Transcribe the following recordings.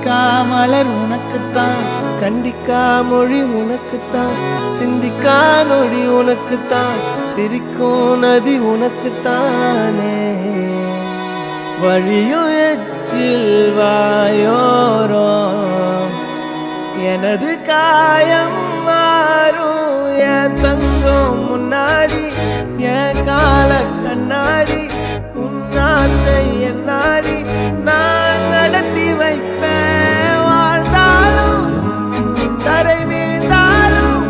கத்திரிக்கா மலர் உனக்குத்தான், கண்டிக்கா மொழி உனக்குத்தான், சிந்திக்கா நொடி உனக்குத்தான், சிரிக்கும் நதி உனக்குத்தானே. வழியும் எச்சில் வாயோரம் எனது காயம் மாறும். என் தங்கம் முன்னாடி என் கால கண்ணாடி, உன் ஆசை என் நாடி நான் நடத்தி வைப்பேன். வாழ்ந்தாலும் தரை வீழ்ந்தாலும்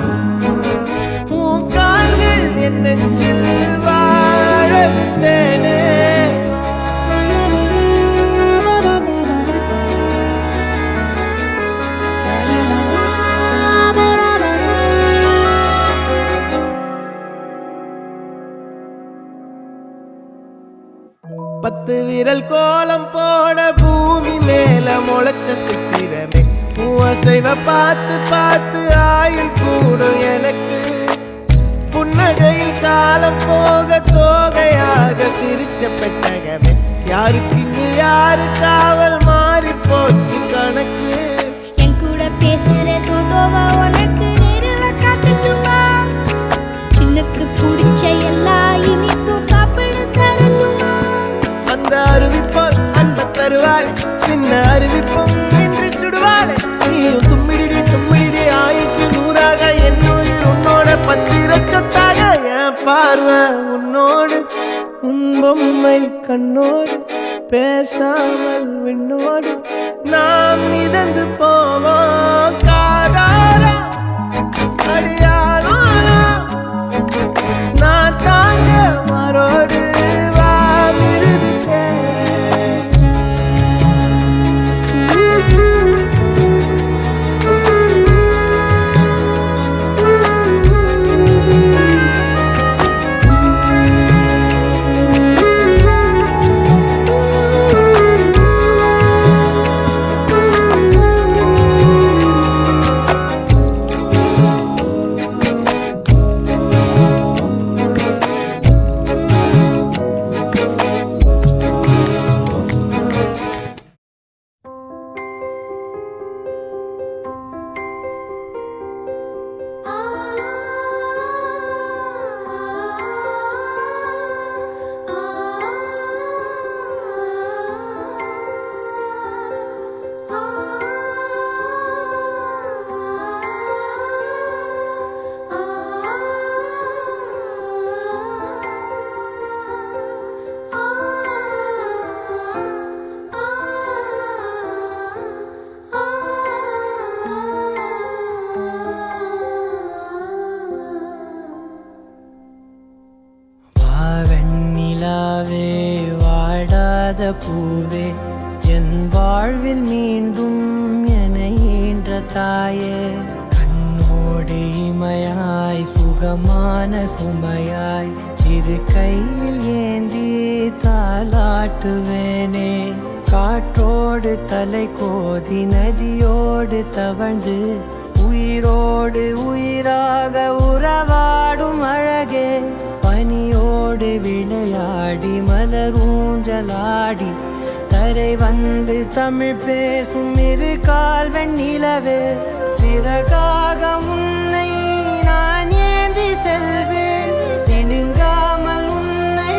உன் கால்கள் என் நெஞ்சில் வாழ விட்டேனே. பத்து விரல் கோலம் போட பூமி மேல முளைச்ச சித்திரமே, அசைவ பார்த்து பார்த்து ஆயுள் கூடும் எனக்கு. புன்னகையில் காலம் போக தோகையாக சிரிச்ச பெட்டகமே, யாருக்கு இங்கு யாரு காவல் மாறி போச்சு கணக்கு. என் கூட பேசுற தோதோவா உனக்கு நேரில் காட்டுட்டுமா? சின்னக்கு பிடிச்ச எல்லா இனிப்பும் சாப்பிட தரணுமா? அந்த அருவிப்போல் அன்ப தருவாளே, சின்ன அருவிப்பும் என்று சுடுவாளே. நீயும் தும்மிடி தும்மிடி ஆயுசு நூறாக, என் உயிர் உன்னோட பத்திர சொத்தாக. என் பார்வை உன்னோடு, உன் பொம்மை கண்ணோடு, பேசாமல் விண்ணோடு நாம் மிதந்து போவோம். காதாரா அடியாரோ நான் தாங்க மரோடு வா மிருது பூவே என் வாழ்வில் மீண்டும் என ஈன்ற தாயே. கண்ணோடு இமையாய் சுகமான சுமையாய் இது கையில் ஏந்தி தாலாட்டுவேனே. காற்றோடு தலை கோதி நதியோடு தவழ்ந்து உயிரோடு உயிராக உறவாடும் அழகே. பனியோடு விளையாடி மலரூஞ்சலாடி தரை வந்து தமிழ் பேசும் இரு கால் வெண்ணிலவே. சிறகாக உன்னை நான் ஏந்தி செல்வேன், சினுங்காமல் உன்னை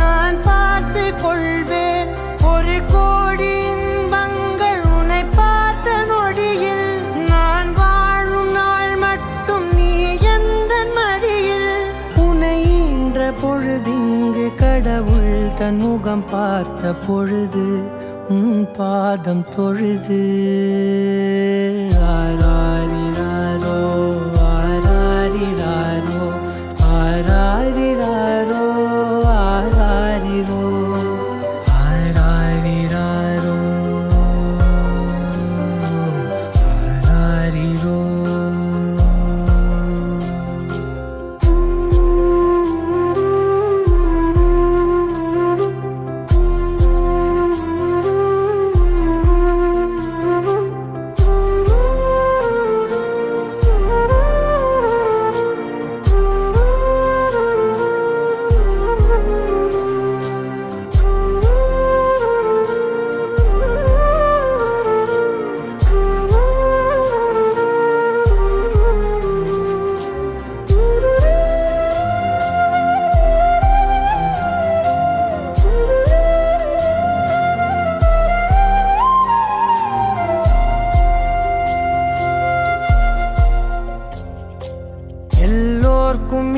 நான் பார்த்து கொள்வேன். ஒரு கோடி இன்பங்கள் உன்னை பார்த்த நொடியில், நான் வாழும் நாள் மட்டும் நீ எந்த மடியில். உன்னை ஈன்ற பொழுதிங்கு கடவுள் தன் முகம் பார்த்த பொழுது உன் பாதம் தொழுது. ஆராரிராரோ ஆராரிராரோ ஆராரிராரோ ஆராரிரோ ஆராரிராரோ ஆராரிரோ.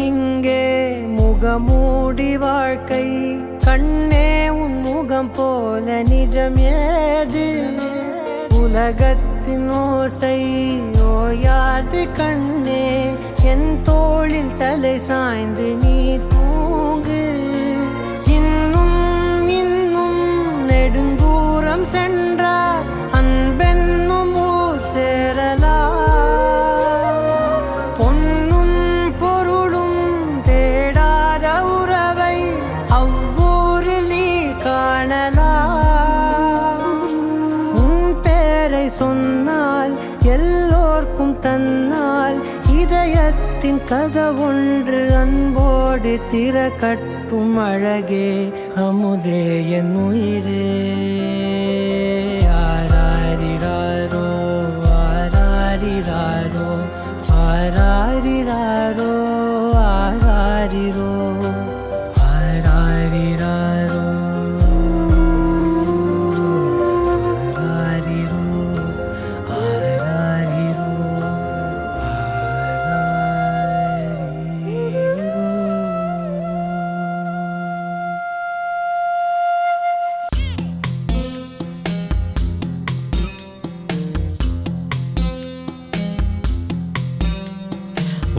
இங்கே முகமூடி வாழ்க்கை கண்ணே உன் முகம் போல நிஜம் ஏது உலகத்தின் ஓசை ஓயாது கண்ணே என் தோளில் தலை சாய்ந்து நீ தூங்கு இன்னும் இன்னும் நெடுந்தூரம் சென்றார் அன்பென்னும் ஊர் சேரலாம் பொன்னும் பொருளும் தேடாத உறவை அவ்வூரில் நீ காணலாம் உன் பேரை சொன்னால் எல்லோர்க்கும் தன்னால் இதயத்தின் கதவொன்று அன்போடு திறக்கட்டும் அழகே அமுதே என் உயிரே ஆராரிராரோ ஆராரிராரோ ஆராரிராரோ ஆராரிரோ ஆராரிராரோ ஆராரிரோ ஆராரிரோ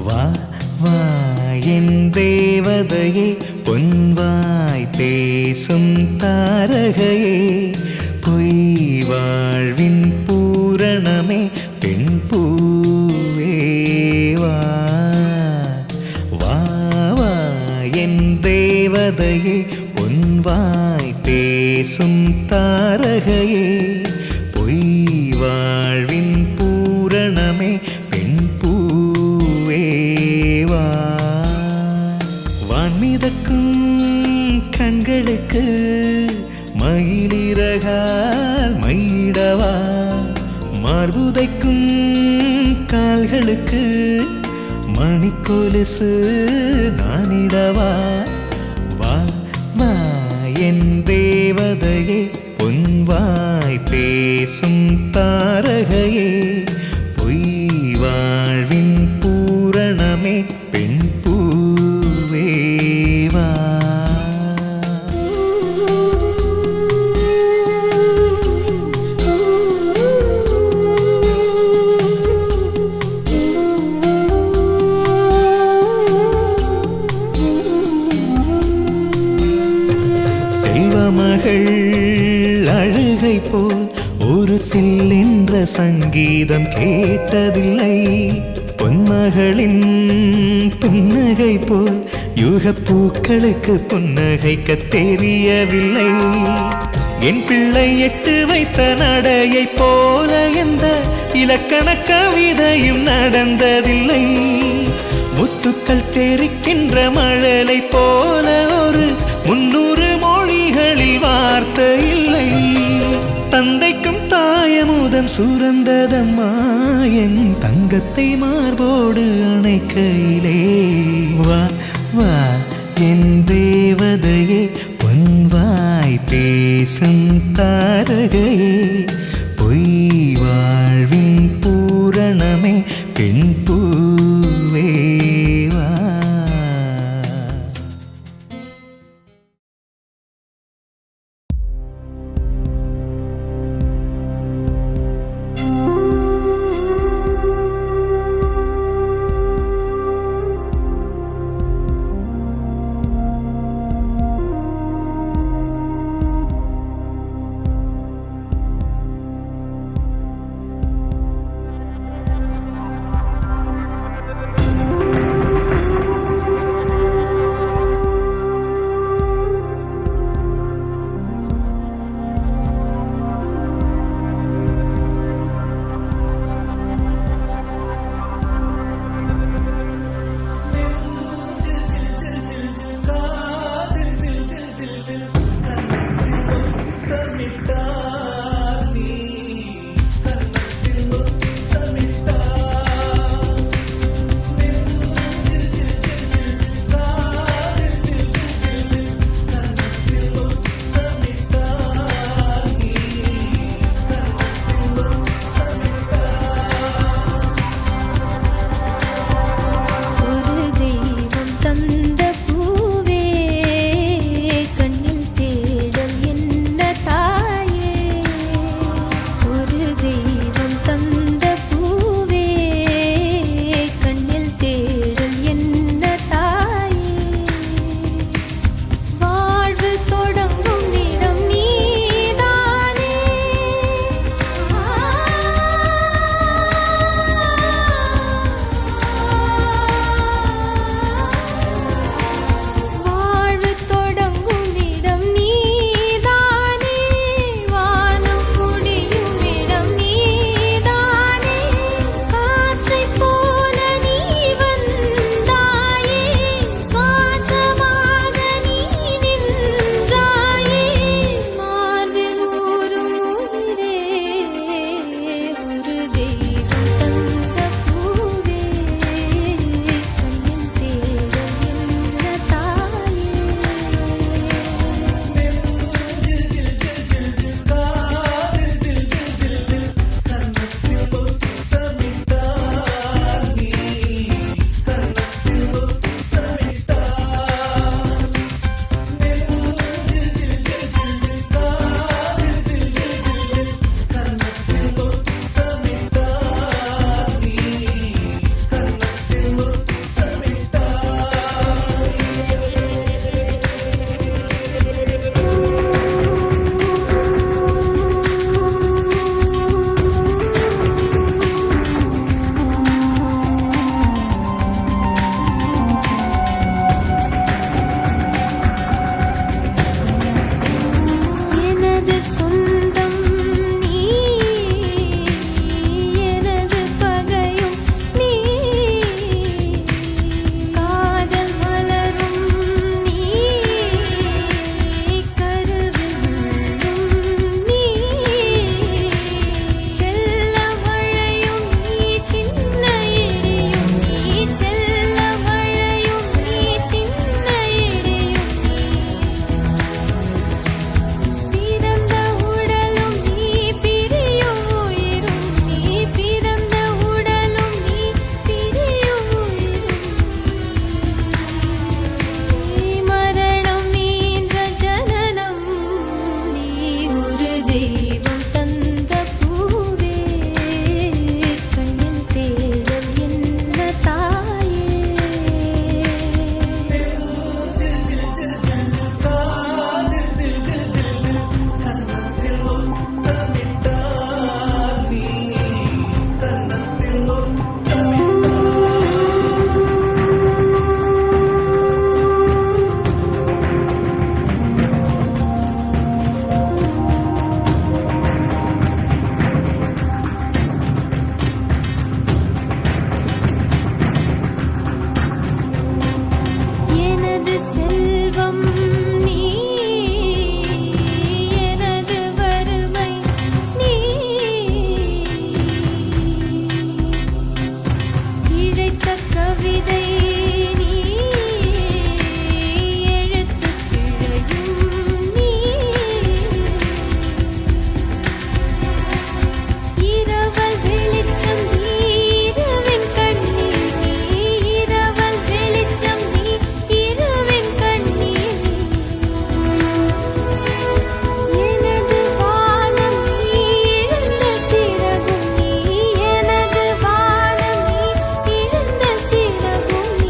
வா வா என் தேவதையே பொன்வாய் பேசும் தாரகையே பொய் வாழ்வின் பூரணமே பெண் பூவே வா வா வா என் தேவதையே பொன்வாய் பேசும் தாரகையே பொய் வாழ்வின் பூரணமே பெண் பூவே வா வான்மிதக்கும் கண்களுக்கு மயிலிறகால் மயிடவா மார்புதைக்கும் கால்களுக்கு மணிக்கொலுசு நானிடவா வா வா என் தேவதையே பொன்வாய் பேசும் தாரகையே பொய் வாழ்வின் பூரணமே பெண் பூவே வா செல்வமகள் அழுகை போல் ஒரு சில்லென்ற சங்கீதம் கேட்டதில்லை பொன்மகளின் புன்னகை போல் யுகப்பூக்களுக்கு புன்னகைக்க தெரியவில்லை என் பிள்ளை எட்டு வைத்த நடையை போல எந்த இலக்கண கவிதையும் நடந்ததில்லை முத்துக்கள் தெரிக்கின்ற மழலை போல ஒரு 300 மொழிகளில் வார்த்தை இல்லை தந்தைக்கும் தாயமுதம் சுரந்ததம்மா என் தங்கத்தை மார்போடு அணைக்கையிலே வா வா என் தேவதையே பொன்வாய் பேசும் தாரகையே பொய் வாழ்வின் பூரணமே பெண் பூவே வா செல்வம் நீ, எனது வறுமை நீ. இழைத்த கவிதை நீ, எழுத்துப் பிழையும் நீ. இரவல் வெளிச்சம் நீ, இரவின் கண்ணீர் நீ. இரவல் வெளிச்சம் நீ, இரவின் கண்ணீர் நீ. எனது வானம் நீ, இழந்த சிறகும் நீ. எனது வானம் நீ, இழந்த சிறகும் நீ.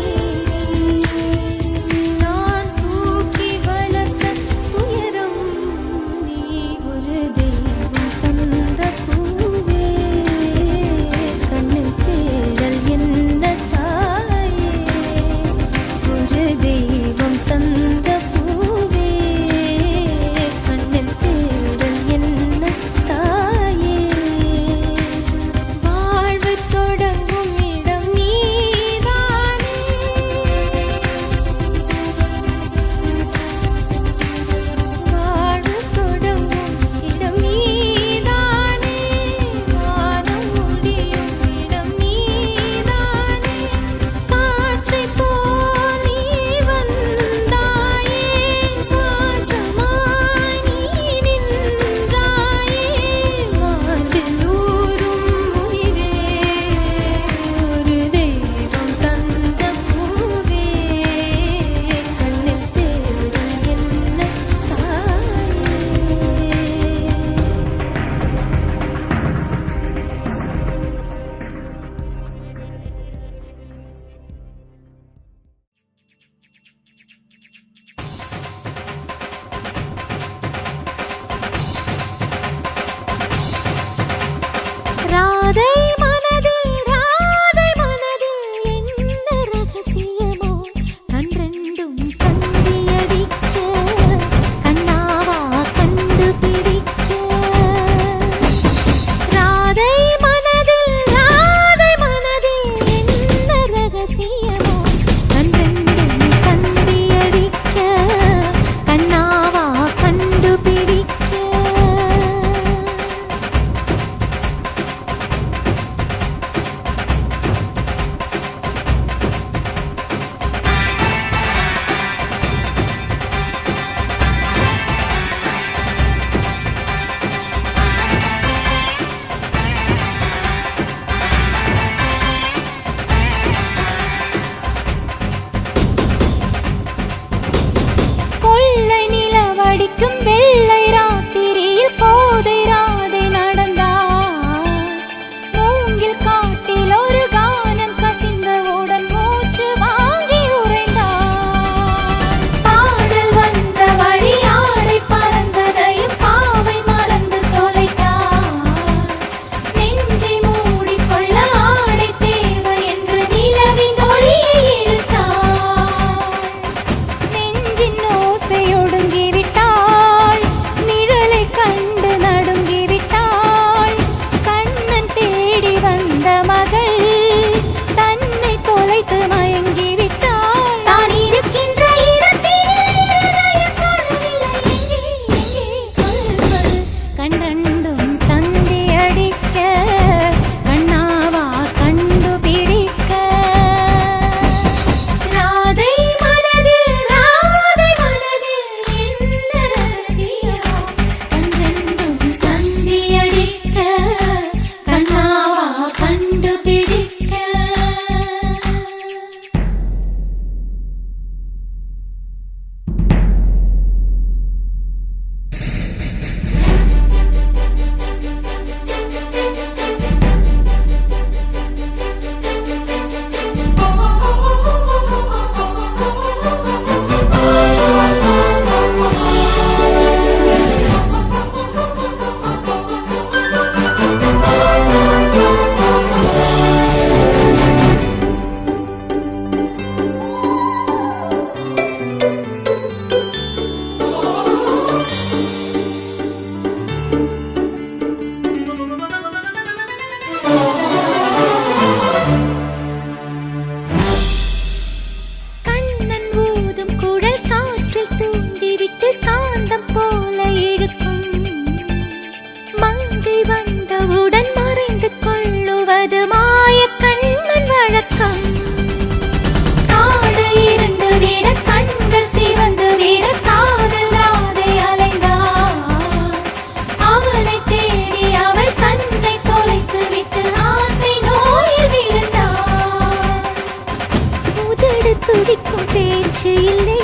துடிக்கும் பேச்சு இல்லை,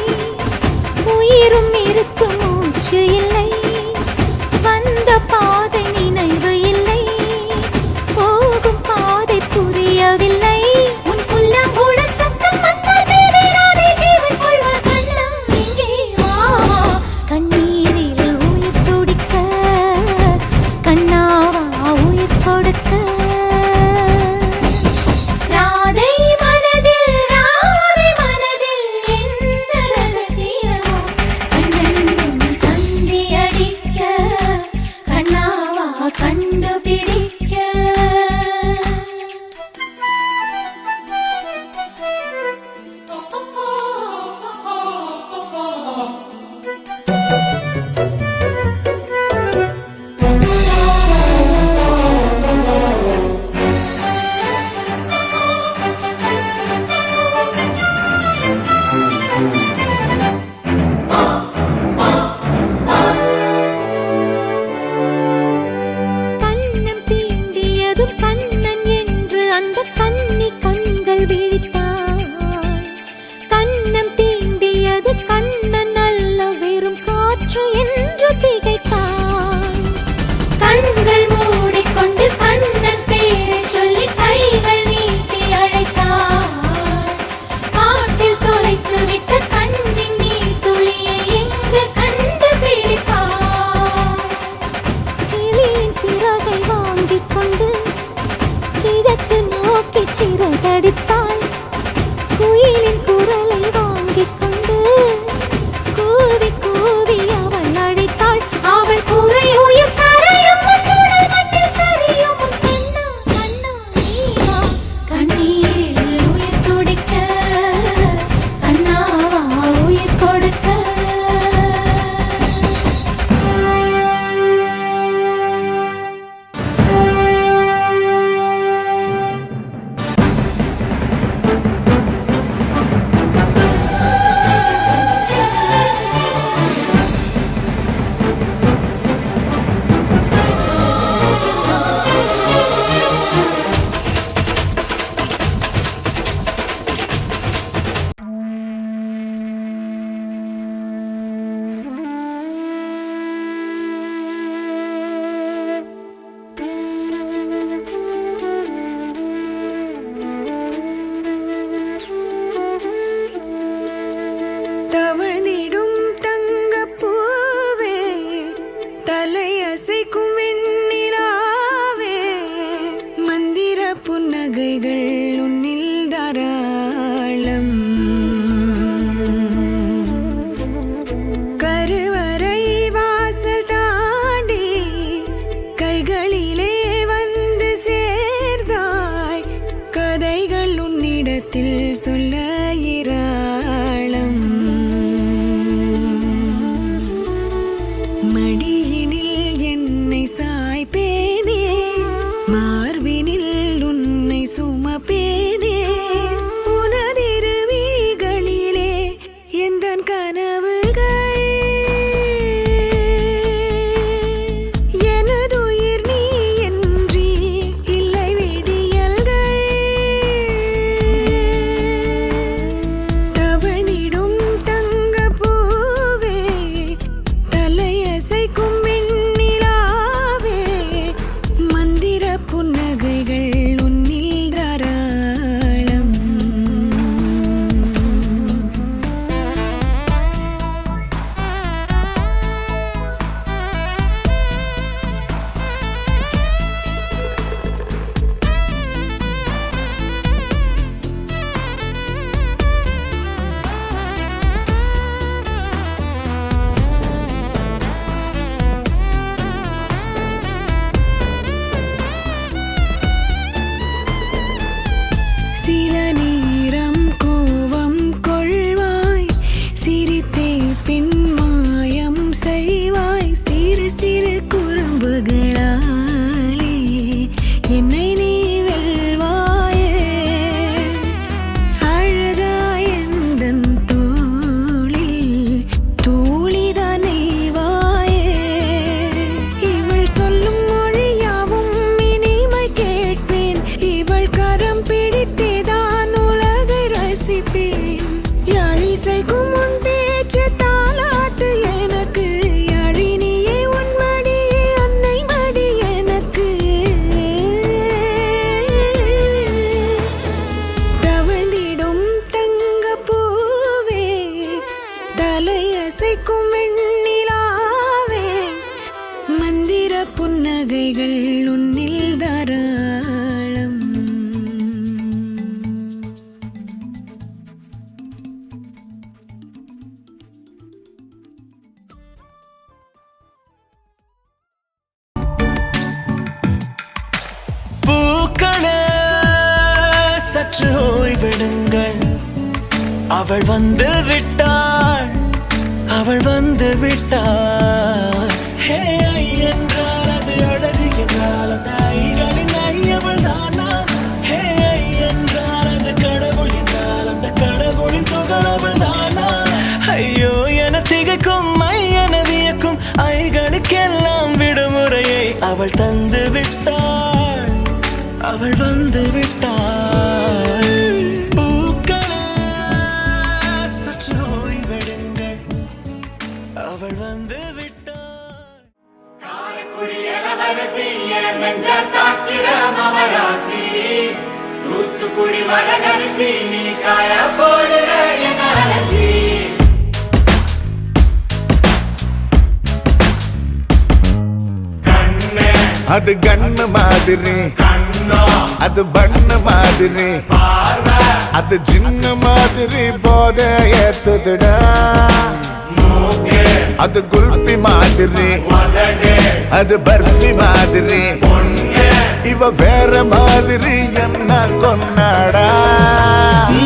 உயிரும் இருக்கும் மூச்சு இல்லை, வந்த பாதை நினைவு இல்லை, போகும் பாதை புரியவில்லை. உன் புல்லாம் ஊழல் சத்தம் வந்தால் பேரேறாதே ஜீவன் கொள்வார். கண்ணா இங்கே வா, கண்ணீரில் உயிர் துடிக்க, கண்ணாவா உயிர் கொடுக்க. ராதை மனதில் என்ன ரகசியமோ, கண்ணென்னும் தந்தி அடிக்க, கண்ணாவா கண்டுபிடிக்க. கண்ணம் தீண்டியதும் கண்ணன் என்று அந்த கன்னி கண்கள் விழித்தாள். கண்ணம் தீண்டியது கண்ணன் அல்ல, வெறும் காற்று என்று திகைத்தாள். கண்கள் மூடிக்கொண்டு கண்ணன் பேரை சொல்லி கைகள் நீட்டி அழைத்தாள். காட்டில் தொலைத்து விட்ட கண்ணின் நீர் துளியை எங்கு கண்டுபிடிப்பாள். கிளியின் சிறகை வாங்கிக் கொண்டு கிழக்கு நோக்கி சிறகடித்தாள். குயிலின் குரலை வாங்கிக் கொண்டு கூவி கூவி அவள் அழைத்தாள். அவள் குறை உயிர் கரையும் உன்னுடல் மண்ணில் சரியும். கண்ணா கண்ணா நீ வா, கண்ணீரில் உயிர் துடிக்க, கண்ணாவா உயிர் கொடுக்க. மயக்கும் வெண்ணிலாவே மந்திர புன்னகைகள் உன்னில் தாராளம். பூக்களே சற்று ஓய்வெடுங்கள், அவள் வந்து விட்டாள், அவள் வந்து விட்டாள். ஹே ஐ என்றால் அது அழகு என்றால் அந்த ஐகளின் ஐ அவள் தானா? ஹே ஐ என்றால் அது கடவுள் என்றால் அந்த கடவுளின் துகள் அவள் தானா? ஐயோ என திகைக்கும் ஐ என வியக்கும் ஐகளுக்கெல்லாம் விடுமுறையை அவள் தந்து விட்டாள், அவள் வந்து விட்டாள். பூக்களே சற்று ஓய்வெடுங்கள், அவள் வந்து விட்டாள். காரைக்குடி இளவரசி என் நெஞ்சால் தாக்கிற மவராசி, தூத்துக்குடி வடகரிசி நீ காய போடுற என் அரசி. அது கண்ணு மாதிரி, அது பண்ணு மாதிரி, அது சின்ன மாதிரி போத ஏத்துதுடா. அது குல்பி மாதிரி, அது பர்ஃபி மாதிரி, இவ வேற மாதிரி என்ன கொண்டாடா.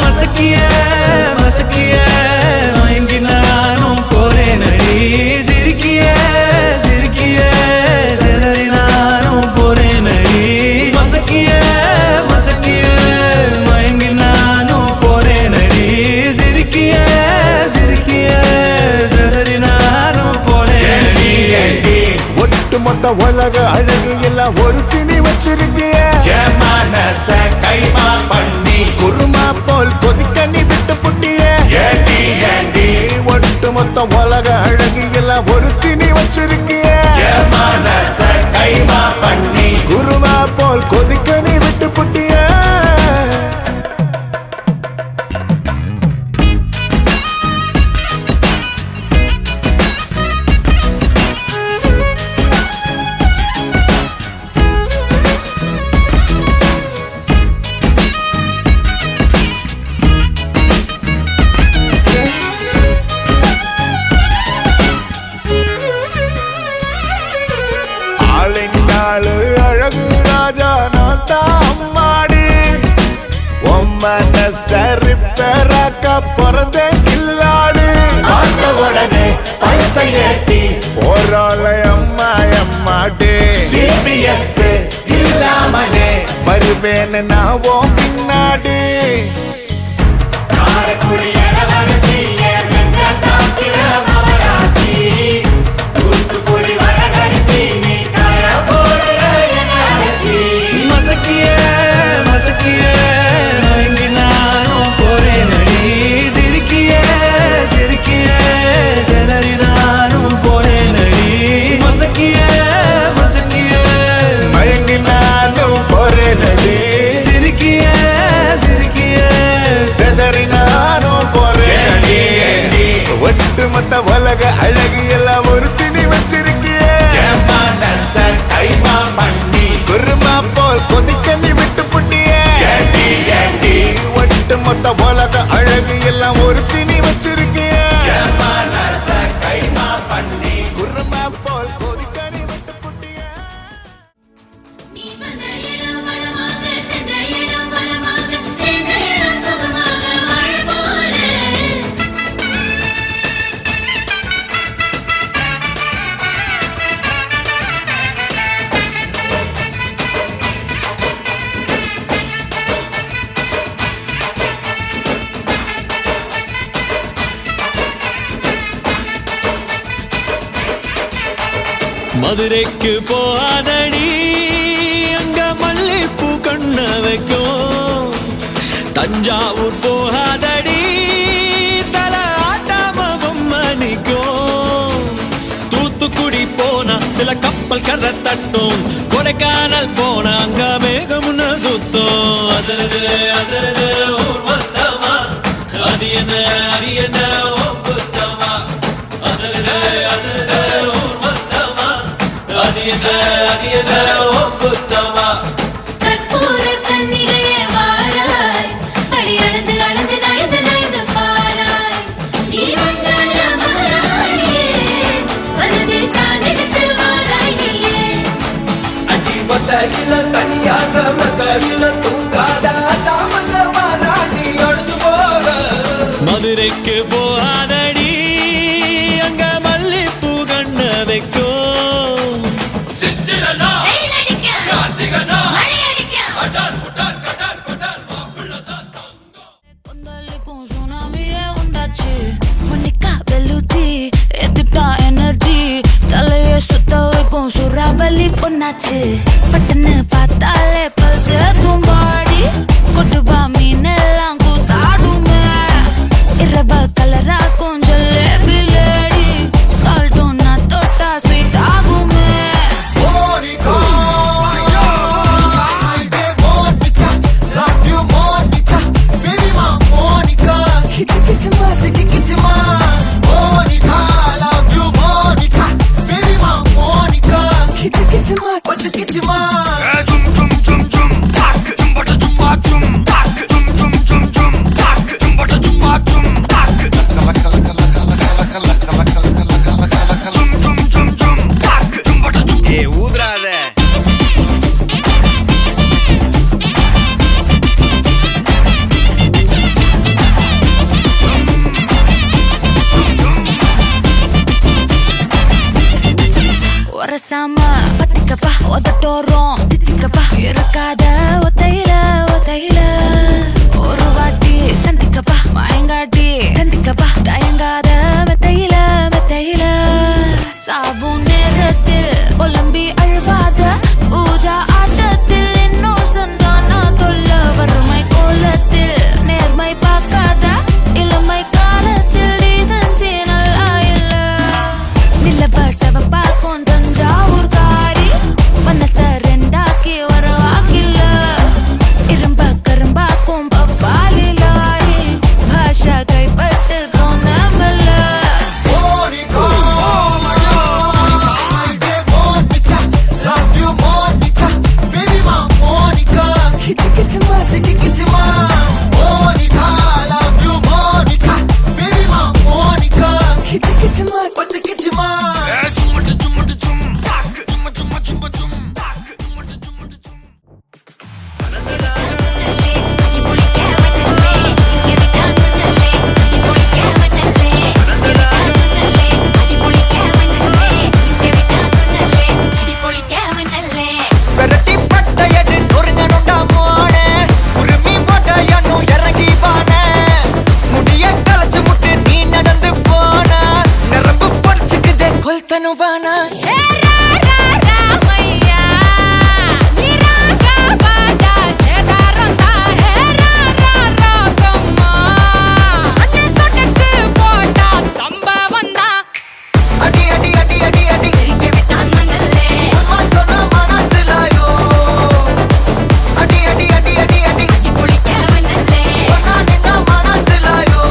மசக்கிய மசக்கிய மயங்கி நானும் போறேன் அடி, சிரிக்கிய சிரிக்கிய சிதறி நானும் போறேன் அடி. மசக்கிய மசக்கிய மயங்கி நானும் போறேன் அடி, சிரிக்கிய சிரிக்கிய சிதறி நானும் போறேன் அடி. ஒட்டு மொத்த உலக அழகு எல்லாம் ஒரு திணி வச்சிருக்கிய மனச கைமா பண்ணி குருமா போல் கொதிக்க நீ விட்டு புட்டிய. ஒட்டு மொத்த உலக அழகு எல்லாம் ஒரு திணி வச்சிருக்கிய மனச கைமா பண்ணி குருமா போல் கொதிக்க நீ விட்டு புட்டிய. அழகு ராஜா நான் தான் மாடி, சரிப்பராக்க பிறந்த கில்லாடு. உடனே பைசை ஏத்தி போராளை அம்மா அம்மாடே, ஜிபிஎஸ் இல்லாமலே வருவேன் நான் ஓ பின்னாடி. காரைக்குடி இளவரசி என் நெஞ்சால் தாக்கிற மவராசி, தூத்துக்குடி வடகரிசி நீ காய போடுற என் அரசி. மசக்கிய மசக்கிய மயங்கி நானும் போறேன் அடி, சிரிக்கிய சிரிக்கிய சிதறி நானும் போறேன் அடி. மசக்கிய மசக்கிய மயங்கி நானும் போறேன் அடி, சிரிக்கிய சிரிக்கிய செதறி நானும் போறேன் அடி. ஒட்டு மொத்த உலக அழகு எல்லாம் ஒரு திணி வச்சிருக்கிய மனச கைமா பண்ணி குருமா போல் கொதிக்க நீ விட்டு புட்டிய. ஒட்டு மொத்த உலக அழகு எல்லாம் ஒரு திணி வச்சிருக்கிய மனச கைமா பண்ணி குருமா போல் கொதிக்க நீ விட்டு புட்டிய. நீ வந்த இடம் வளமாக, சென்ற இடம் வளமாக, சேர்ந்த இடம் சுகமாக வாழ போறேன். மதுரைக்கு போகாதடி, அங்க மல்லிப்பூ கண்ண வைக்கும். தஞ்சாவூர் போகாதடி, தல ஆட்டாம பொம்மணிக்கும். தூத்துக்குடி போனா சில கப்பல் கரை தட்டும், கொடைக்கானல் போனா அங்க மேகமுன்ன சுத்தும். அசருது அசருது ஊர் மொத்தமா, அது என்ன ஓ குத்தமா. அசரு என்ன குத்தமா கற்பூர கன்னிகையே வாராய் அடி அளந்து அளந்து நயந்து நயந்து பாராய் நீ மங்கள மகாராணியே வலது காலெடுத்து வாராய் நீயே அடி மத்தையில தனியாக மத்தையில தூங்காத தாமதமானா நீ அழுது போக மதுரைக்கு போகாதடி அங்க மல்லிப்பூ கண்ண வைக்கும் வெயில் அடிக்க மழை அடிக்க கொந்தளிக்கும் சுனாமியே உண்டாச்சு மன்னிக்கா வெல்லுச்சி எத்துட்டா எனர்ஜி தலைய சுத்த வைக்கும் சுறாவலி பொண்ணாச்சு பட்டுன்னு பார்த்தாலே பல்ஸ் தூம்பாடி கொட்டுபா மீன் எல்லாம் கூத்தாடுமே இரவ கலராக்கும் ஜல்லேபி லேடி சால்ட்டும் நான் தொட்டா ஸ்வீட் ஆகுமே ஊதுறாத ஒரசாம பத்திக்கப்பா உதட்டோரம் தித்திக்கப்பா இருக்காத ஒத்தையில ஒத்தையில ஒரு வாட்டி சந்திக்கப்பா மயங்காட்டி கந்திக்கப்பா தயங்காத மெத்தையில மெத்தையில சாபும் நேரத்தில் புலம்பி அழுவாத பூஜா ஆட்டத்தில் இன்னும் சொன்னானா தொல்ல வறுமை கோலத்தில் நேர்மை பார்க்காத இளமை காலத்தில் டீசன்சி நல்லா இல்ல நிலவ செவப்பாக்கும் தஞ்சாவூர் காரி மனச ரெண்டாக்கி வரவாக்கில்ல இரும்ப கரும்பாக்கும் பப்பாலி லாரி பாஷா கைப்பட்டு கோணமல்ல விரட்டி பட்டையடு நொறுங்கனுண்டா மோனே உரிமை போட்டையனும் இறங்கி வானே முடிய கலைச்சு முட்டு நீ நடந்து போன நரம்பு பொடிச்சுக்குதே கொல்தனுவானா அடி அடி அடி அடி அடி அம்மா சொன்ன மனசுலாயோ அடி அடி அடி அடி அடி ஒன்னா நின்னா மனசுலாயோ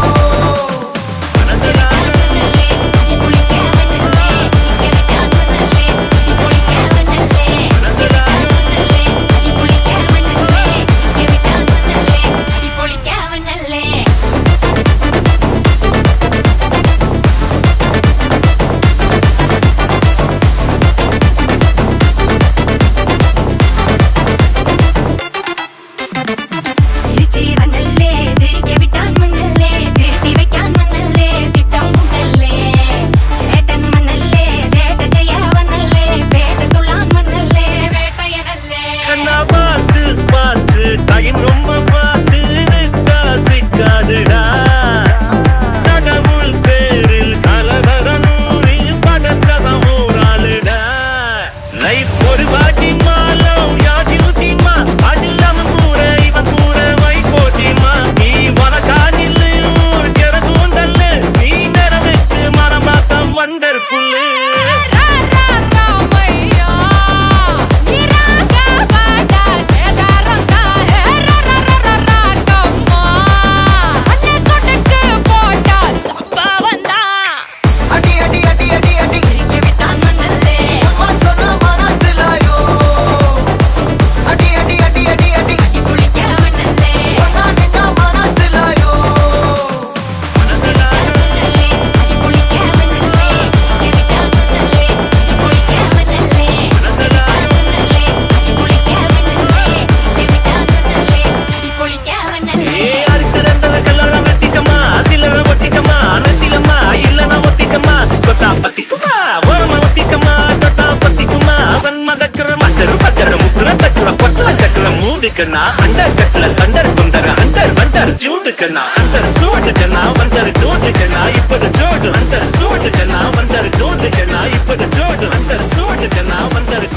சூட்டுக்குன்னா அண்டர் கட்ல தண்டர் குண்டர் அண்டர் வண்டர் ஜூட்டுக்குன்னா அண்டர் சூட்டுக்குன்னா வண்டர் ஜூட்டுக்குன்னா இப்படி ஜோடு அண்டர் சூட்டுக்குன்னா வண்டர் ஜூட்டுக்குன்னா இப்படி ஜோடு அண்டர் சூட்டுக்குன்னா வண்டர்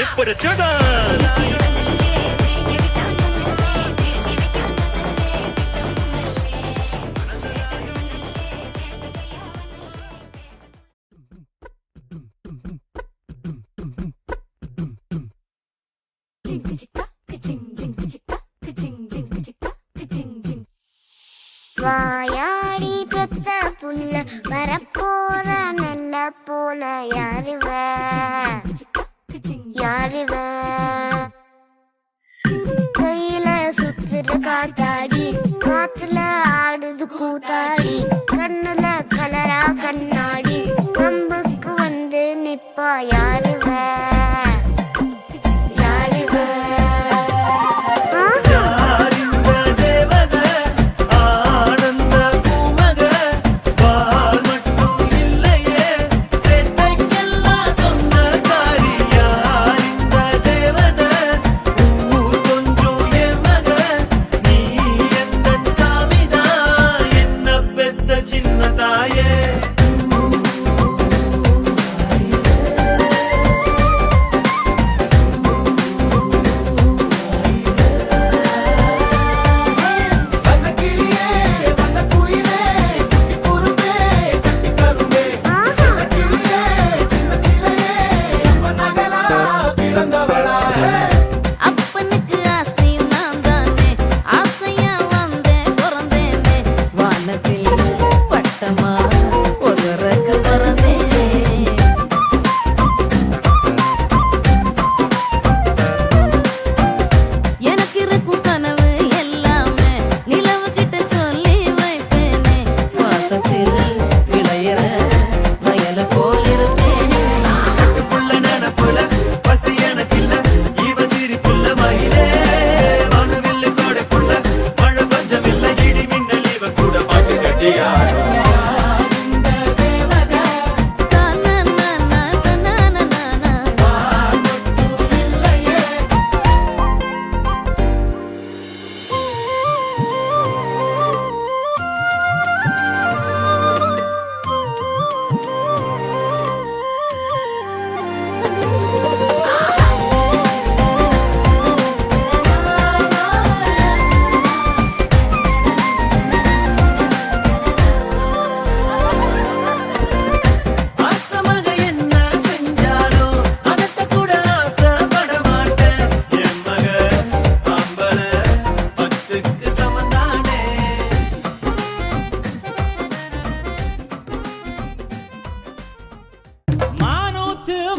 இப்படி ஜோடு வாயாடி பெத்த புல்ல வரப்போற நல்ல போல யாருவ யாருவ கையில சுத்துற காத்தாடி காத்துல ஆடுது கூத்தாடி கண்ணுல கலரா கண்ணாடி கம்புக்கு வந்து நிப்பா யாருவ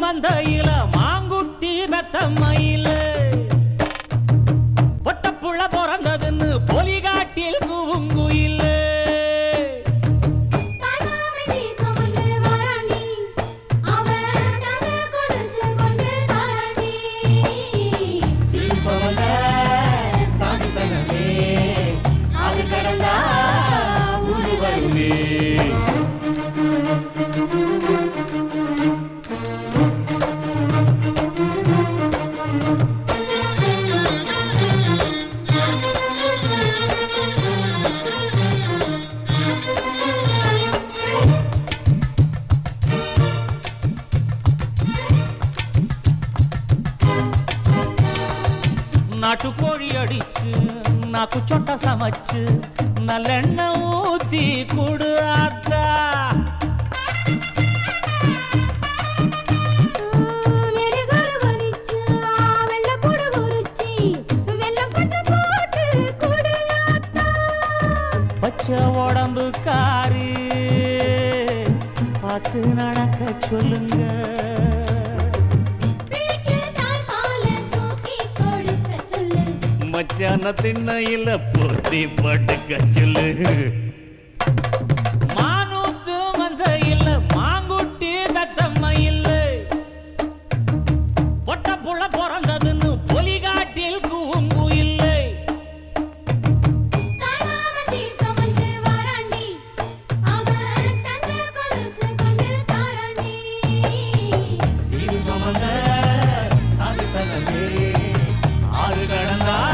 மந்தையில மாங்குட்டி மெத்தம்மையில பொட்டப்புள்ள பிறந்ததுன்னு பொலிகாட்டில் கூவுங்குயில நாட்டுக்கோழி அடிச்சு நாக்கு சொட்ட சமைச்சு நல்லெண்ணெய் ஊத்தி குடு ஆத்தா பச்சை உடம்பு காரி பார்த்து நடக்க சொல்லுங்க மச்சான திண்ணையில போத்தி படுக்க சொல்லு மானூத்து மந்தையில மாங்குட்டி மெத்தம்மையில பொட்ட புள்ள பிறந்ததுன்னு பொலிகாட்டில் கூம்பு இல்லை சீரு சமந்த சாதி சனமே ஆறு கடந்தா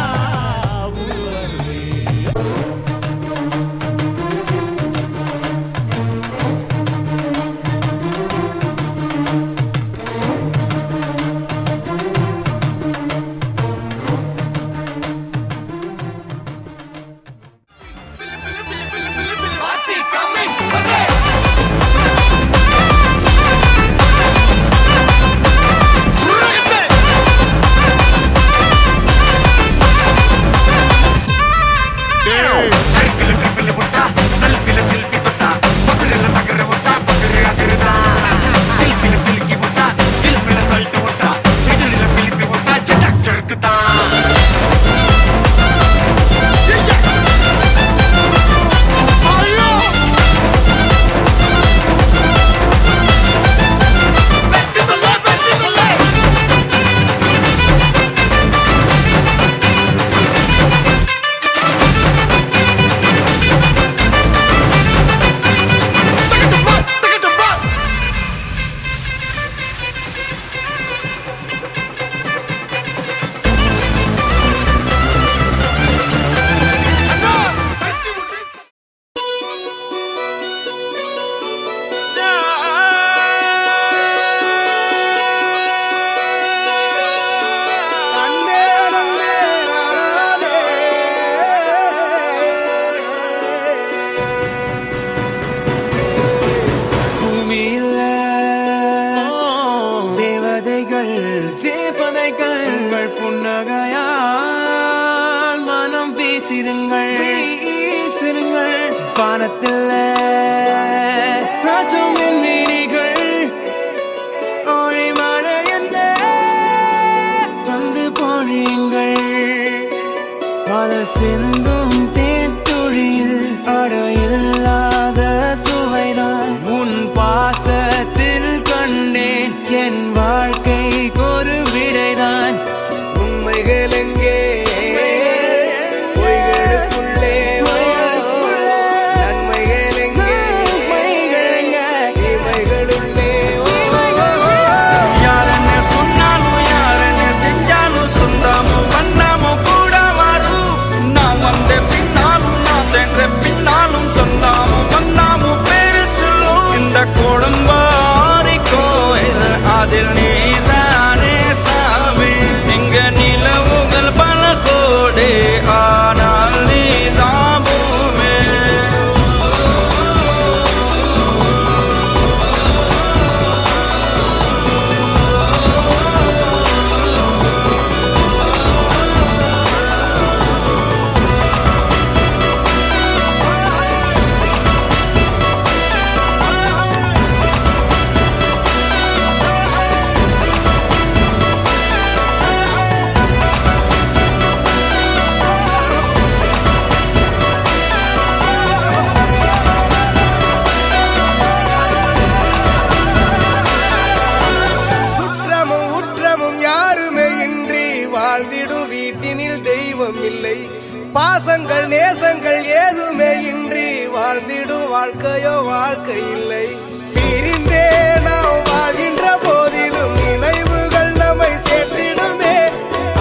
வாழ்க்கையோ வாழ்க்கை இல்லை. பிரிந்தே நாம் வாழ்கின்ற போதிலும் நினைவுகள் நம்மை சேர்த்திடுமே.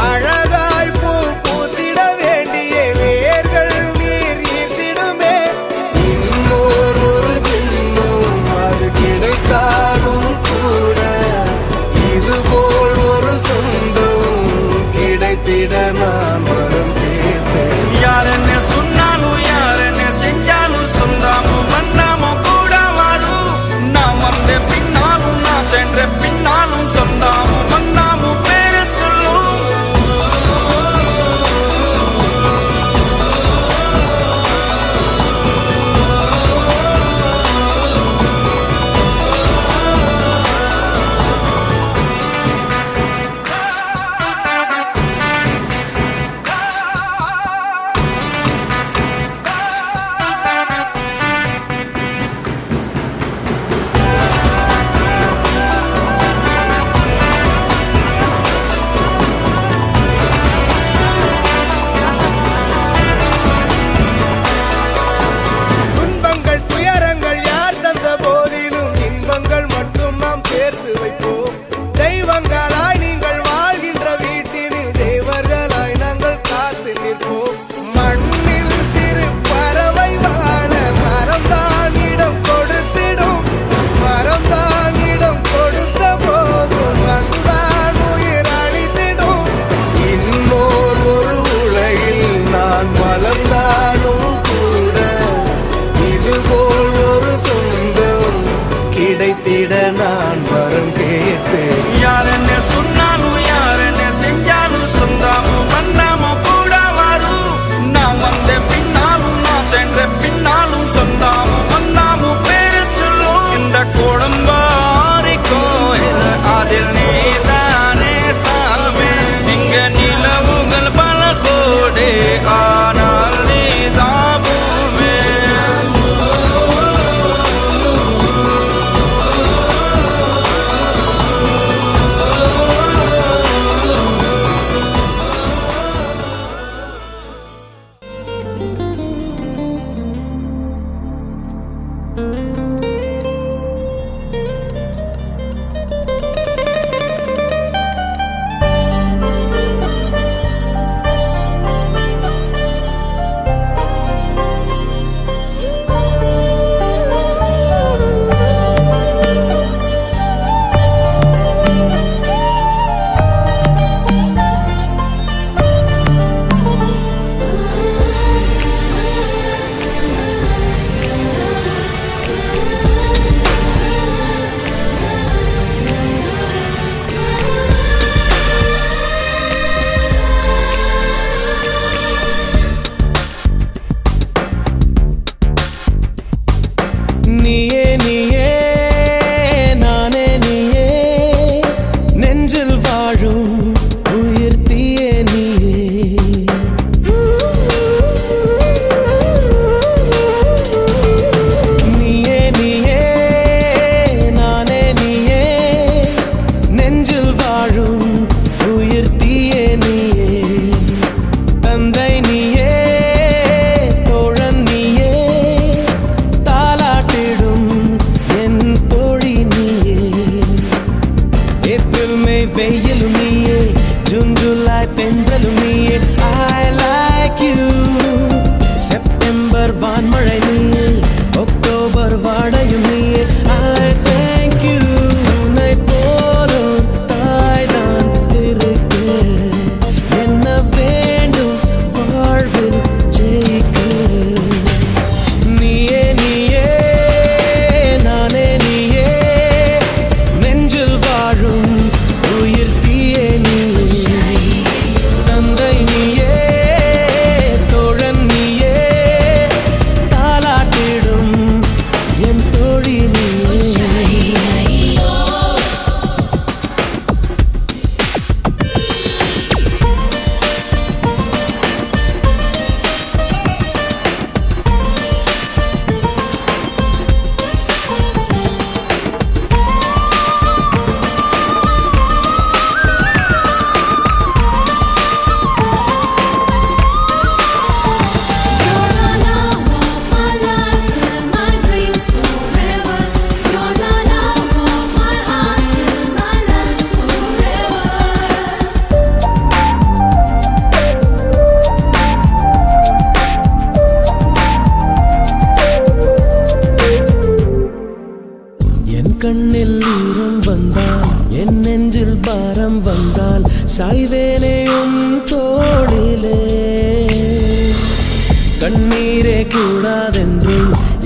அழகாய் பூ பூத்திட வேண்டிய வேர்கள் நீர் ஈர்த்திடுமே. இன்னொரு ஜென்மம் அது கிடைத்தாலும் கூட இதுபோல் ஒரு சொந்தம் கிடைத்திட நான் வரம் கேட்பேன். யார் என்ன சொன்னாலும் யார் என்ன செஞ்சாலும் சொந்தாமும் வந்தாமும் கூட வரும். நான் வந்த பின்னாலும் நான் சென்ற பின்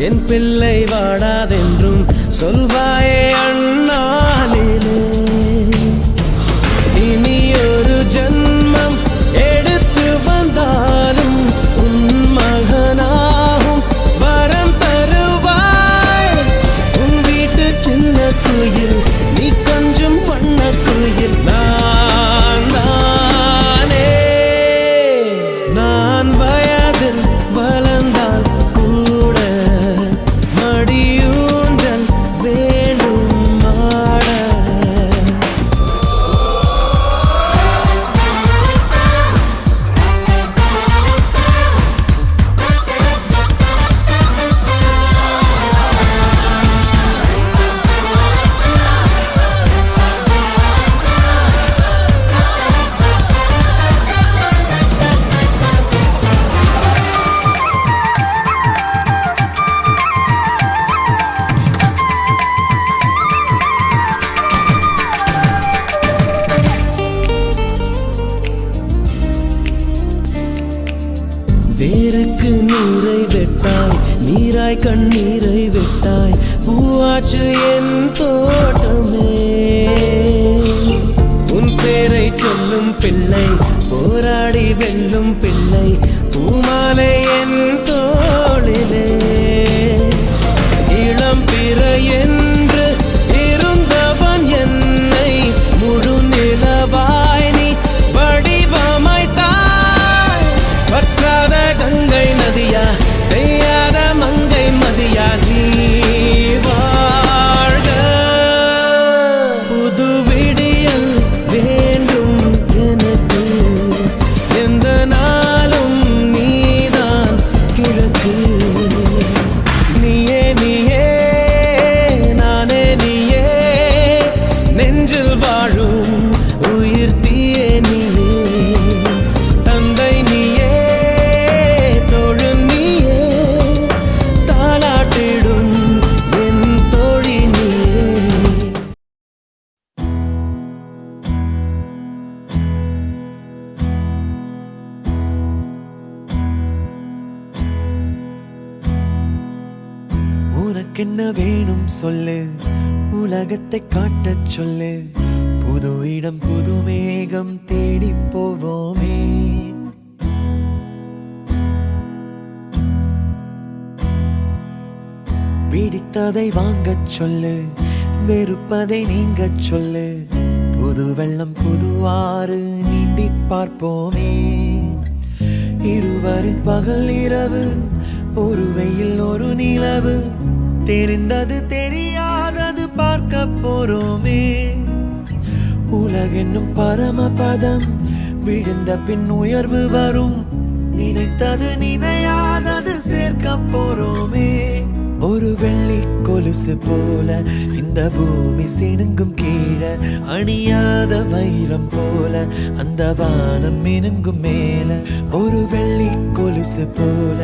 என் பிள்ளை வாடாதென்றும் சொல்வாயே அண்ணாலிலே. இனி ஒரு ஜன்மம் எடுத்து வந்தாலும் உன் மகனாகும் வரம் தருவாய். உன் வீட்டு சின்ன குயில் நீ கொஞ்சம் வண்ண குயில் நான் தானே. நான் வயதில் வளர்ந்தால் கூட மடியூஞ்சல் வேண்டும் மாட. வேருக்கு நீரை வெட்டாய், நீராய் கண்ணீரை வெட்டாய், பூவாச்சு என் தோட்டமே. உன் பேரை சொல்லும் பிள்ளை போராடி வெல்லும் பிள்ளை, பூமாலை என் தோளிலே. இளம் பிறை என்று இருந்தவன் என்னை முழு நிலவாய் நீ வடிவமைத்தாய். வற்றாத கங்கை நதியா பெய்யாத மங்கை மதியா நீ வாழ்க. புது விடியல் வேண்டும் எனக்கு, எந்த நாளும் நீதான் கிழக்கு. நீயே நீயே நானே நீயே, நெஞ்சில் வாழும் உயிர் தீயே நீயே. தந்தை நீயே தோழு நீயே, தாலாட்டிடும் என் தோழி நீயே. உனக்கென்ன வேணும் சொல்லு, உலகத்தை காட்டச் சொல்லு. புது இடம் புது மேகம் தேடி போவோமே. பிடித்ததை வாங்கச் சொல்லு, வெறுப்பதை நீங்கச் சொல்லு. புது வெள்ளம் புது ஆறு நீந்தி பார்ப்போமே. இருவரின் பகல் இரவு, ஒரு வெயில் ஒரு நிலவு, தெரிந்தது தெரியாதது பார்க்க போறோமே. உலகென்னும் பரமபதம், விழுந்த பின் உயர்வு வரும். நினைத்தது நினையாதது சேர்க்க போறோமே. ஒரு வெள்ளி கொலுசு போல இந்த பூமி சினுங்கும் கீழே, அணியாத வைரம் போல அந்த வானம் மினுங்கும் மேல. ஒரு வெள்ளி கொலுசு போல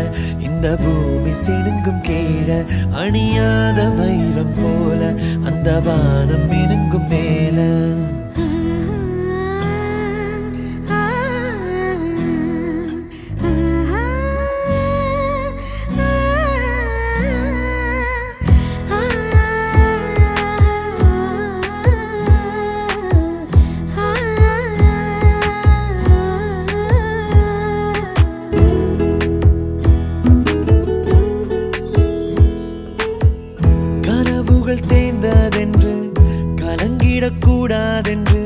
இந்த பூமி சினுங்கும் கீழே, அணியாத வைரம் போல அந்த வானம் மினுங்கும் மேல. தேர்ந்ததென்று கலங்கிடக்கூடாதென்று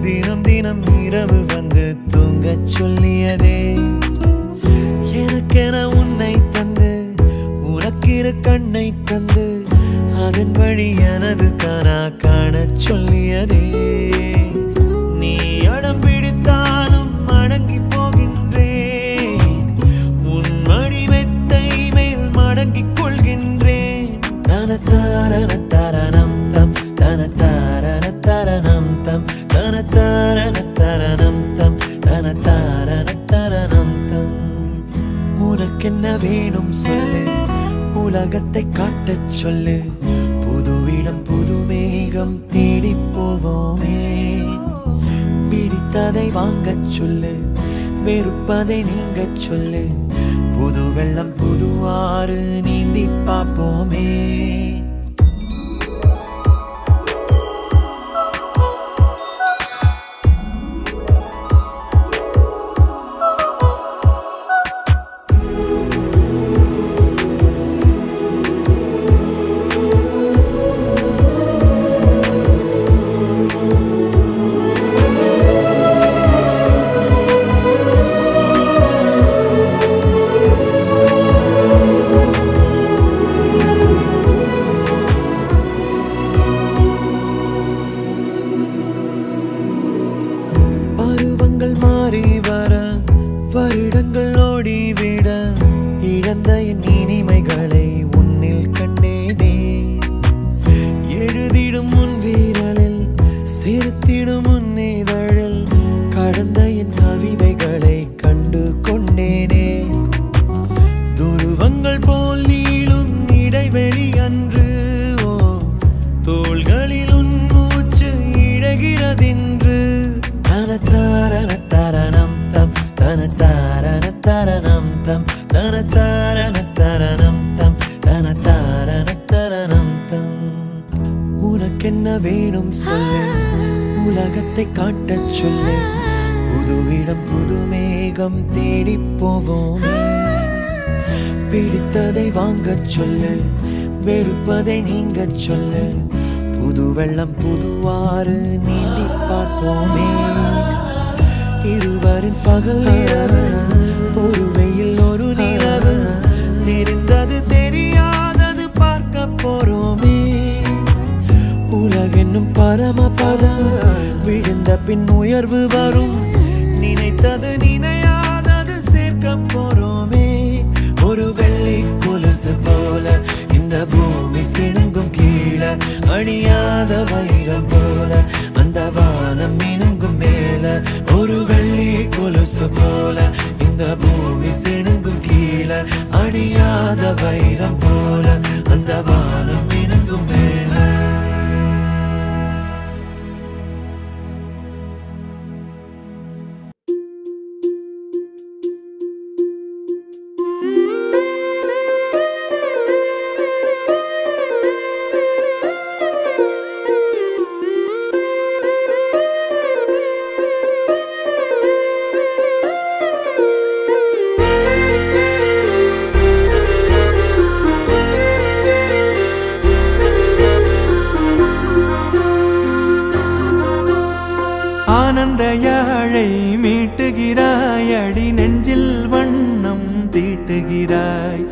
தினம் தினம் இரவு வந்து தூங்கச் சொல்லியதே. எனக்கென உன்னை தந்து உனக்கிரு கண்ணை தந்து, அதன் வழி எனது கனா காணச் சொல்லியதே. நீ அடம் பிடித்தாலும் அடங்கி போகின்றேன், உன் மடி மெத்தை மேல் மடங்கிக் கொள்கின்றேன். தனத்தாரண தரணம் தம் தனத்தாரண தரணம் தம் தனத்தாரண தரணம் தம் தனத்தாரண தரணம் தம். உனக்கென்ன வேணும் சொல்லு, உலகத்தை காட்டச் சொல்லு. புது இடம் புது மேகம் தேடி போவோமே. பிடித்ததை வாங்கச் சொல்லு, வெறுப்பதை நீங்கச் சொல்லு. புது வெள்ளம் புது ஆறு நீந்தி பாப்போமே. பார்ப்போமே. பருவங்கள் மாறி வர வருடங்கள் ஓடிவிட இழந்த என் இனிமைகளை உன்னில் கண்டேனே. எழுதிடும் உன் வீரலில் சிரித்திடும் உன் இதழில் கடந்த என் கவிதைகளை கண்டு கொண்டேனே. துருவங்கள் போல் நீளும் இடைவெளி அன்று ஓ தோள்களில் உன் மூச்சு இழகிறதென்று. தனத்தாரணம் தம் தனத்தாரணம் தம் தனத்தாரணம் தம் தனத்தாரணம் தம். உனக்கென்ன வேணும் சொல்லு, உலகத்தை காட்டச் சொல்லு. புது இடம் புது மேகம் தேடி போவோமே. பிடித்ததை வாங்கச் சொல்லு, வெறுப்பதை நீங்கச் சொல்லு. புது வெள்ளம் புதுவாறு நீந்தி பார்ப்போமே. இருவரின் பகல் இரவு, ஒரு வெயில் ஒரு நிலவு. தெரிந்தது தெரியாதது பார்க்க போறோமே. உலகென்னும் பரமபதம் விழுந்த பின் உயர்வு வரும். நினைத்தது நினையாதது சேர்க்க போறோமே. ஒரு வெள்ளி கொலுசு போல இந்த பூமி சிணுங்கும் கீழே. அணியாத வைரம் போல அந்த வானம் மினுங்கும் மேல. ஒரு வெள்ளி கொலுசு போல இந்த பூமி சிணுங்கும் கீழே. அணியாத வைரம் போல அந்த வானம் மினுங்கும் மேல. ஆனந்த யாழை மீட்டுகிறாய், அடி நெஞ்சில் வண்ணம் தீட்டுகிறாய்.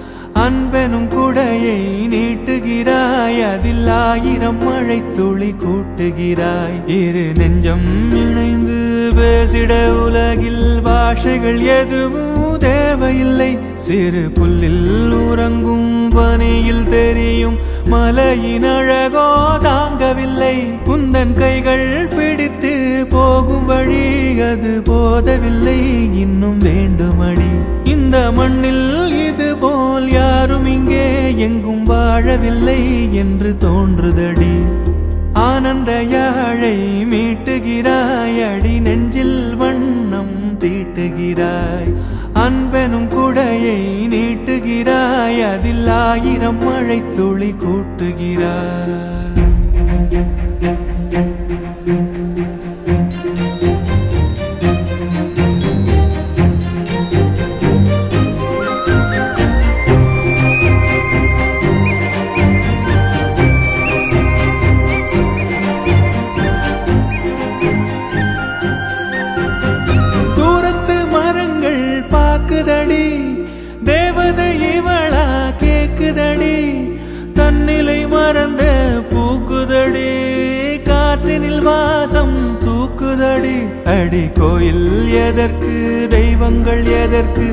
அன்பெனும் குடையை நீட்டுகிறாய், அதில் 1000 மழை துளி கூட்டுகிறாய். இரு நெஞ்சம் இணைந்து பேசிட உலகில் பாஷைகள் எதுவும் தேவையில்லை. சிறு புல்லில் உறங்கும் பனியில் தெரியும் மலையின் அழகோ தாங்கவில்லை. குந்தன் கைகள் பிடித்து போகும் வழி அது போதவில்லை, இன்னும் வேண்டுமடி. இந்த மண்ணில் இது போல் யாரும் இங்கே எங்கும் வாழவில்லை என்று தோன்றுதடி. ஆனந்த யாழை மீட்டுகிறாய், அடி நெஞ்சில் வண்ணம் தீட்டுகிறாய். அன்பெனும் குடையை நீட்டுகிறாய், அதில் 1000 மழை துளி கூட்டுகிறாய். தூரத்து மரங்கள் பாக்குதடி, தேவதை இவளா கேக்குதடி. தன்னிலை மறந்த பூக்குதடி, காற்றினில் வாசம் தூக்குதடி. அடி கோயில் எதற்கு, தெய்வங்கள் எதற்கு,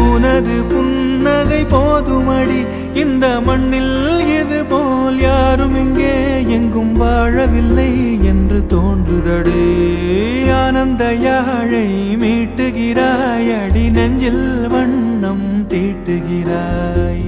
உனது புன்னகை போதுமடி. இந்த மண்ணில் இது போல் யாரும் இங்கே எங்கும் வாழவில்லை என்று தோன்றுதடி. ஆனந்த யாழை மீட்டுகிறாய், அடி நெஞ்சில் வண்ணம் தீட்டுகிறாய்.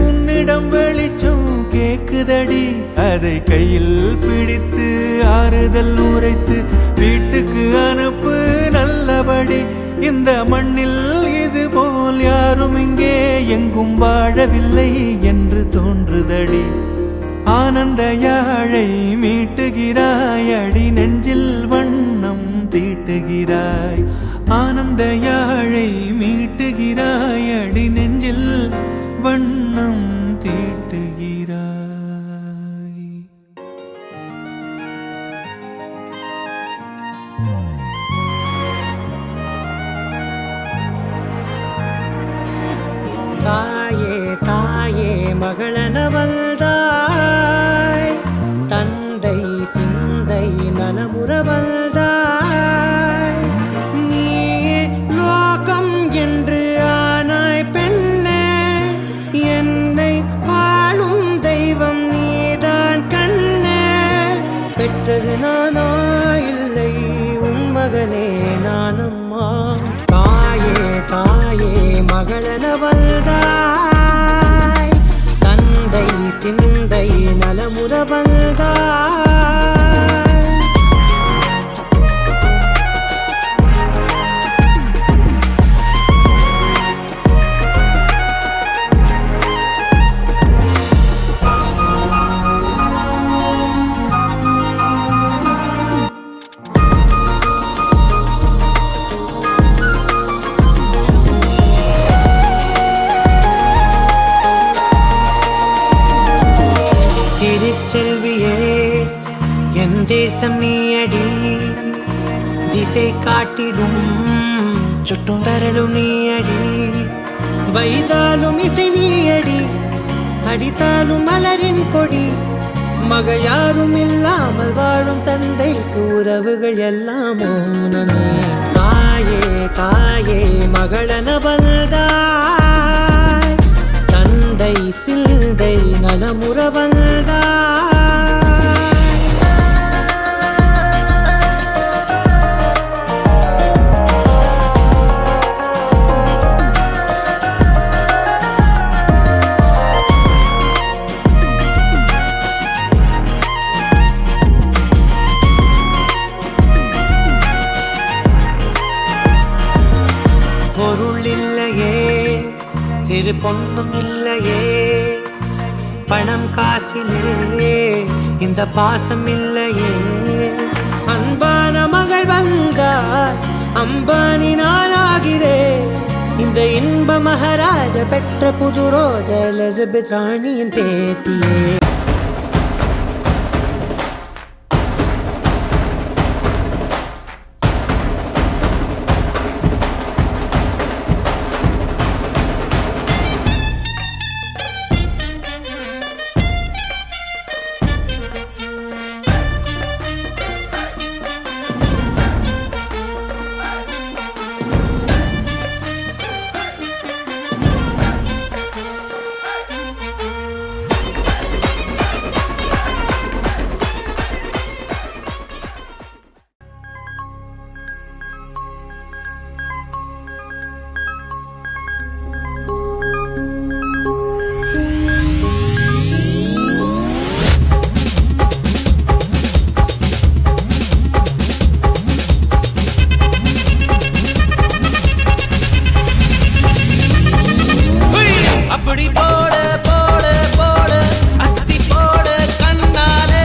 உன்னிடம் வெளிச்சம் கேக்குதடி அதை கையில் பிடித்து ஆறுதல் உரைத்து வீட்டுக்கு அனுப்பு நல்லபடி இந்த மண்ணில் இது போல் யாரும் இங்கே எங்கும் வாழவில்லை என்று தோன்றுதடி ஆனந்த யாழை மீட்டுகிறாய் அடி நெஞ்சில் வண்ணம் தீட்டுகிறாய் ஆனந்த யாழை மீட்டுகிறாய் அடி நெஞ்சில் வண்ணம் தீட்டுகிறாய் தாயே தாயே மகளனவள்தாய் தந்தை சிந்தை நலமுறவள்தாய் நீயே லோகம் என்று ஆனாய் பெண்ணே என்னை வாழும் தெய்வம் நீதான் கண்ணே பெற்றது நானா இல்லை உன் மகனே நானம்மா தாயே தாயே மகளனவள்தாய் தந்தை சிந்தை நலமுறவள்தாய் திருச்செல்வியே என் தேசம் நீயடி திசை காட்டிடும் சுட்டும் வரலும் நீயடி வைதாலும் இசை நீயடி அடித்தாலும் மலரின் கொடி மகள் யாரும் இல்லாமல் வாழும் தந்தைக்கு உறவுகள் எல்லாம் மௌனமே தாயே தாயே மகளனவள்தாய் தந்தை சிந்தை நலமுறவள்தாய் பொருள் இல்லையே சிறு பொண்ணும் இல்லையே பணம் காசிலே இந்த பாசம் இல்லையே அன்பான மகள் வந்தார் அம்பானி நானாகிறேன் இந்த இன்ப மகாராஜ பெற்ற புது ரோஜ எலிசபெத் ராணியின் பேத்தியே அப்படி போட போட போட அஸ்தி போட கண்ணாலே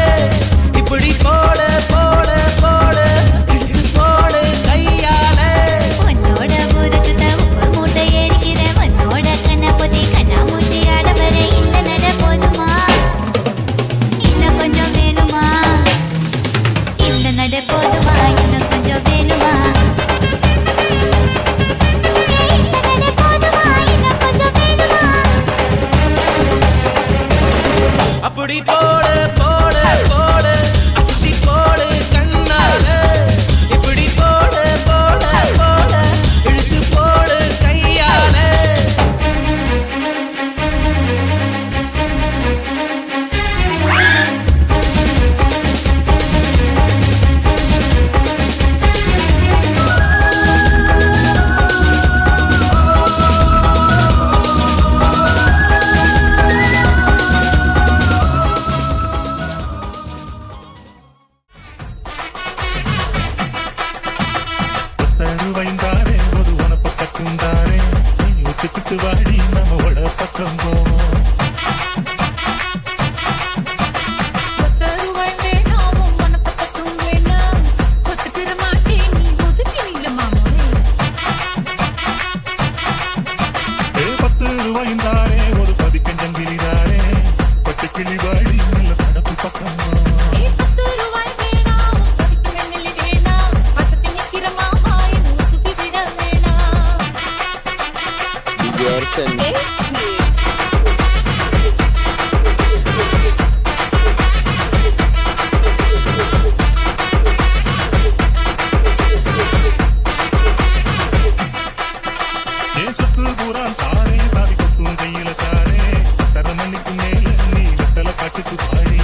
இப்படி போட போட போட இழுத்து போட கையாலே உன்னோட ஊருக்கு உப்பு மூட்டை ஏறிக்கிற உன்னோட கண்ணை பொத்தி கண்ணா மூட்டி ஆட வர இந்த நட போதுமா இன்னும் கொஞ்சம் வேணுமா இந்த நட போதுமா இன்னும் கொஞ்சம் வேணுமா இந்த நட போதுமா இன்னும் கொஞ்சம் வேணுமா தாரே ஒரு பதிக்கஞ்சங்கிரி தாரே பட்டு கிளி வாழி நல்ல படப்பு பக்கமா தேசத்து பூரான் தாரே சாதி கொத்தும் கையில தாரே தர மணிக்கு மேல நீ வெத்தல காட்டுக்கு பாடி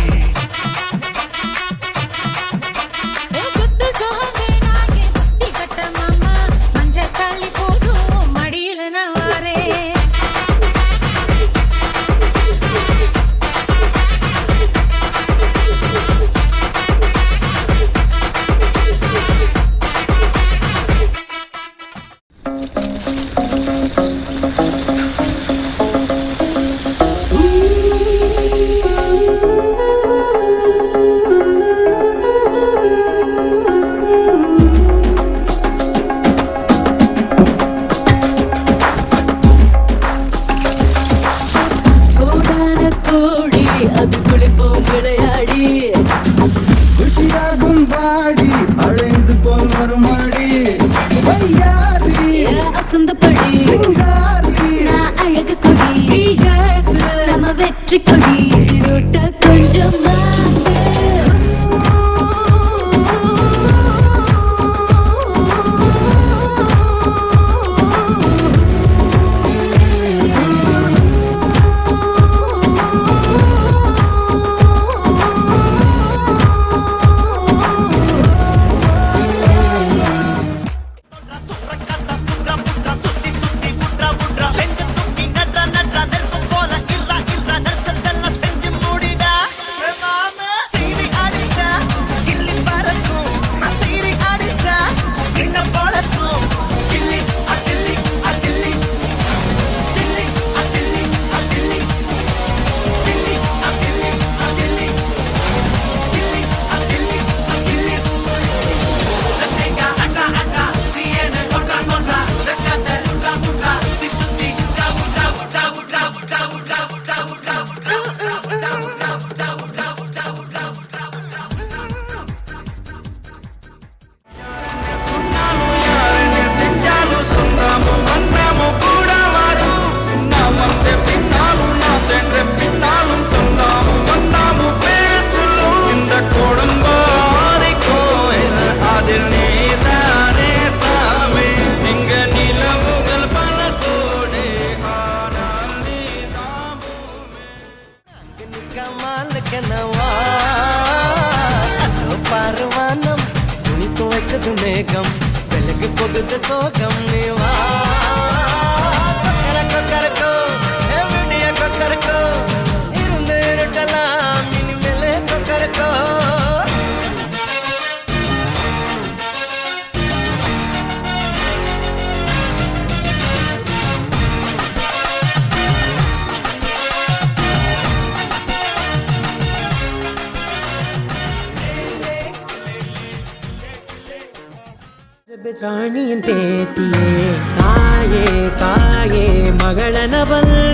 வெற்றி கொடி கொஞ்சம் மேகம் வெளுக்கு போகுது சோகம் நீவா கொக்கரக்கோ எவடியா கொக்கரக்கோ இருந்து இருட்டலாம் இனிமேலே கொக்கரக்கோ ராணியின் பேத்தியே தாயே தாயே மகளன வந்தாய்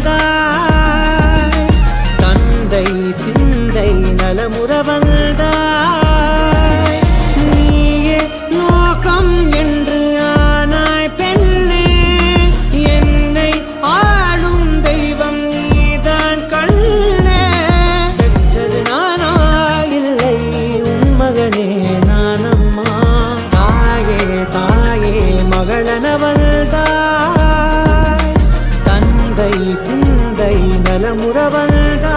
தந்தை சிந்தை நலமுற வந்தாய் நீயே லோகம் என்று ஆனாய் பெண்ணே என்னை ஆளும் தெய்வம் நீதான் கண்ணே பெற்றது நானா இல்லை உன் மகனே நானம்மா தாயே மகளன வந்தாய் தந்தை சிந்தை நலமுற வந்தாய்